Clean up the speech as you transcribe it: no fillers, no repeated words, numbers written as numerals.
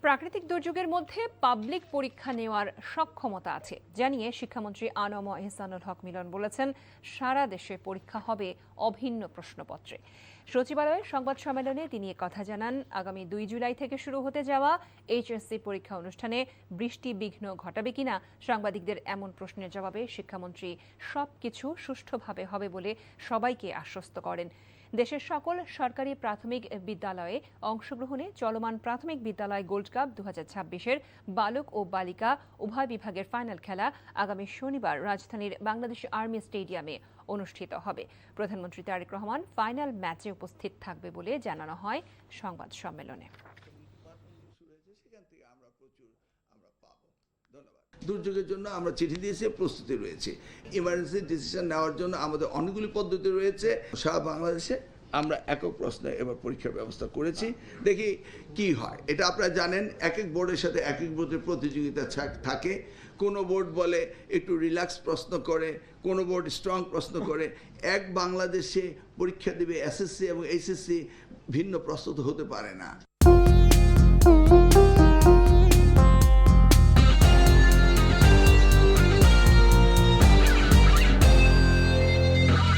প্রাকৃতিক দুর্যোগের মধ্যে পাবলিক পরীক্ষা নেওয়ার সক্ষমতা আছে জানিয়ে শিক্ষামন্ত্রী আনম এহসানুল হক মিলন বলেছেন, সারা দেশে পরীক্ষা হবে অভিন্ন প্রশ্নপত্রে। সচিবালয়ের সংবাদ সম্মেলনে তিনি কথা জানান। আগামী 2 জুলাই থেকে শুরু হতে যাওয়া এইচএসসি পরীক্ষা অনুষ্ঠানে বৃষ্টি বিঘ্ন ঘটাবে কিনা সাংবাদিকদের এমন প্রশ্নের জবাবে শিক্ষামন্ত্রী সবকিছু সুষ্ঠুভাবে হবে বলে সবাইকে আশ্বস্ত করেন। দেশের সকল সরকারি প্রাথমিক বিদ্যালয়ে অংশগ্রহণে চলমান প্রাথমিক বিদ্যালয় গোল্ড কাপ 2026-এর বালক ও বালিকা উভয় বিভাগের ফাইনাল খেলা আগামী শনিবার রাজধানীর বাংলাদেশ আর্মি স্টেডিয়ামে অনুষ্ঠিত হবে। প্রধানমন্ত্রী তারেক রহমান ফাইনাল ম্যাচে উপস্থিত থাকবে বলে জানানো হয় সংবাদ সম্মেলনে। দুর্যোগের জন্য আমরা চিঠি দিয়েছি, প্রস্তুতি রয়েছে। ইমার্জেন্সি ডিসিশন নেওয়ার জন্য আমাদের অনেকগুলি পদ্ধতি রয়েছে। সারা বাংলাদেশে আমরা একক প্রশ্নে এবার পরীক্ষার ব্যবস্থা করেছি, দেখি কি হয়। এটা আপনারা জানেন, এক এক বোর্ডের সাথে এক এক বোর্ডের প্রতিযোগিতা থাকে। কোনো বোর্ড বলে একটু রিল্যাক্স প্রশ্ন করে, কোনো বোর্ড স্ট্রং প্রশ্ন করে। এক বাংলাদেশে পরীক্ষা দেবে এসএসসি এবং এইচএসসি, ভিন্ন প্রস্তুত হতে পারে না।